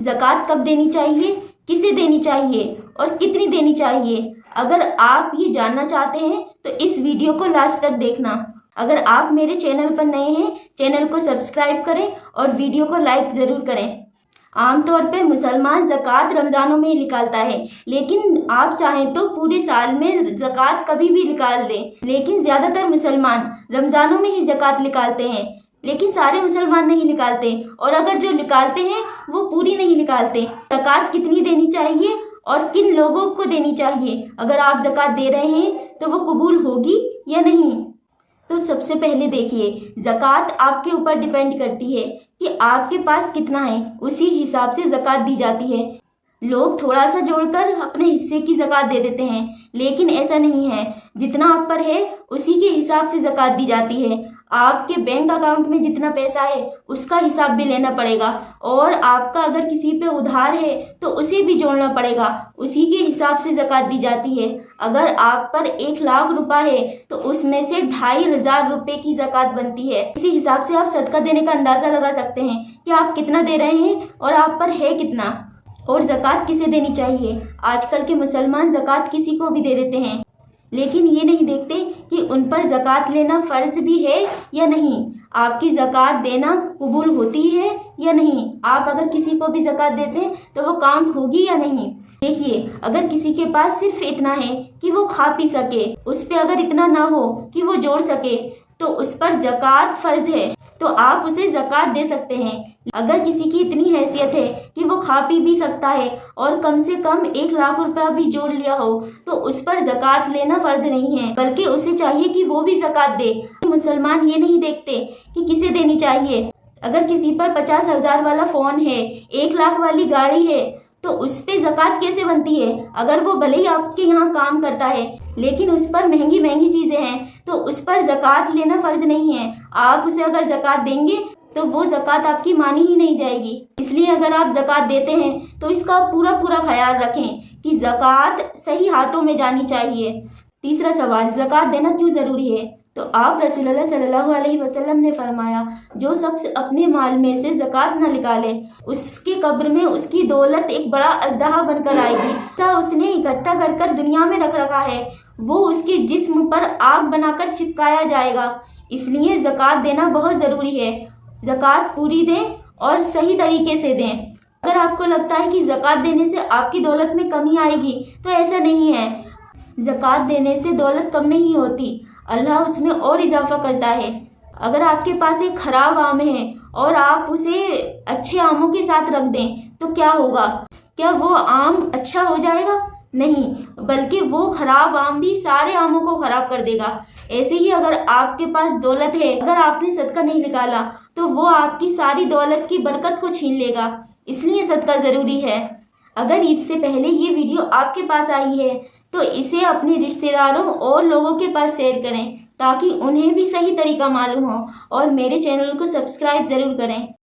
ज़कात कब देनी चाहिए, किसे देनी चाहिए और कितनी देनी चाहिए। अगर आप ये जानना चाहते हैं तो इस वीडियो को लास्ट तक देखना। अगर आप मेरे चैनल पर नए हैं, चैनल को सब्सक्राइब करें और वीडियो को लाइक ज़रूर करें। आमतौर पे मुसलमान ज़कात रमज़ानों में ही निकालता है, लेकिन आप चाहें तो पूरे साल में ज़कात कभी भी निकाल दें। लेकिन ज़्यादातर मुसलमान रमज़ानों में ही ज़कात निकालते हैं, लेकिन सारे मुसलमान नहीं निकालते, और अगर जो निकालते हैं वो पूरी नहीं निकालते। ज़कात कितनी देनी चाहिए और किन लोगों को देनी चाहिए, अगर आप ज़कात दे रहे हैं तो वो कबूल होगी या नहीं। तो सबसे पहले देखिए, ज़कात आपके ऊपर डिपेंड करती है कि आपके पास कितना है, उसी हिसाब से ज़कात दी जाती है। लोग थोड़ा सा जोड़कर अपने हिस्से की ज़कात दे देते हैं, लेकिन ऐसा नहीं है। जितना आप पर है उसी के हिसाब से ज़कात दी जाती है। आपके बैंक अकाउंट में जितना पैसा है उसका हिसाब भी लेना पड़ेगा, और आपका अगर किसी पे उधार है तो उसे भी जोड़ना पड़ेगा, उसी के हिसाब से ज़कात दी जाती है। अगर आप पर 1 लाख रुपया है तो उसमें से 2500 रुपये की ज़कात बनती है। इसी हिसाब से आप सदका देने का अंदाज़ा लगा सकते हैं कि आप कितना दे रहे हैं और आप पर है कितना। और ज़कात किसे देनी चाहिए। आजकल के मुसलमान ज़कात किसी को भी दे देते हैं, लेकिन ये नहीं देखते कि उन पर ज़कात लेना फ़र्ज भी है या नहीं, आपकी ज़कात देना कबूल होती है या नहीं। आप अगर किसी को भी ज़कात देते हैं तो वो काउंट होगी या नहीं। देखिए, अगर किसी के पास सिर्फ इतना है कि वो खा पी सके, उस पर अगर इतना ना हो कि वो जोड़ सके, तो उस पर ज़कात फ़र्ज है, तो आप उसे ज़कात दे सकते हैं। अगर किसी की इतनी हैसियत है कि वो खा पी भी सकता है और कम से कम 1 लाख रुपया भी जोड़ लिया हो, तो उस पर ज़कात लेना फ़र्ज नहीं है, बल्कि उसे चाहिए कि वो भी ज़कात दे। मुसलमान ये नहीं देखते कि किसे देनी चाहिए। अगर किसी पर 50,000 वाला फ़ोन है, 1 लाख वाली गाड़ी है, तो उस पे ज़कात कैसे बनती है। अगर वो भले ही आपके यहाँ काम करता है, लेकिन उस पर महंगी महंगी चीज़ें हैं, तो उस पर ज़कात लेना फ़र्ज नहीं है। आप उसे अगर ज़कात देंगे तो वो ज़कात आपकी मानी ही नहीं जाएगी। इसलिए अगर आप ज़कात देते हैं तो इसका पूरा ख्याल रखें कि ज़कात सही हाथों में जानी चाहिए। तीसरा सवाल, ज़कात देना क्यों ज़रूरी है। तो आप रसूलुल्लाह सल्लल्लाहु अलैहि वसल्लम ने फरमाया, जो शख्स अपने माल में से ज़कात न निकाले, उसके कब्र में उसकी दौलत एक बड़ा अजदहा बनकर आएगी। तो उसने इकट्ठा कर कर दुनिया में रख रखा है, वो उसके जिस्म पर आग बनाकर चिपकाया जाएगा। इसलिए ज़कात देना बहुत ज़रूरी है। ज़कात पूरी दें और सही तरीके से दें। अगर आपको लगता है कि ज़कात देने से आपकी दौलत में कमी आएगी, तो ऐसा नहीं है। ज़कात देने से दौलत कम नहीं होती, अल्लाह उसमें और इजाफा करता है। अगर आपके पास एक खराब आम है और आप उसे अच्छे आमों के साथ रख दें, तो क्या होगा। क्या वो आम अच्छा हो जाएगा? नहीं, बल्कि वो खराब आम भी सारे आमों को खराब कर देगा। ऐसे ही अगर आपके पास दौलत है, अगर आपने सदका नहीं निकाला, तो वो आपकी सारी दौलत की बरकत को छीन लेगा। इसलिए सदका ज़रूरी है। अगर ईद से पहले ये वीडियो आपके पास आई है तो इसे अपने रिश्तेदारों और लोगों के पास शेयर करें, ताकि उन्हें भी सही तरीका मालूम हो, और मेरे चैनल को सब्सक्राइब ज़रूर करें।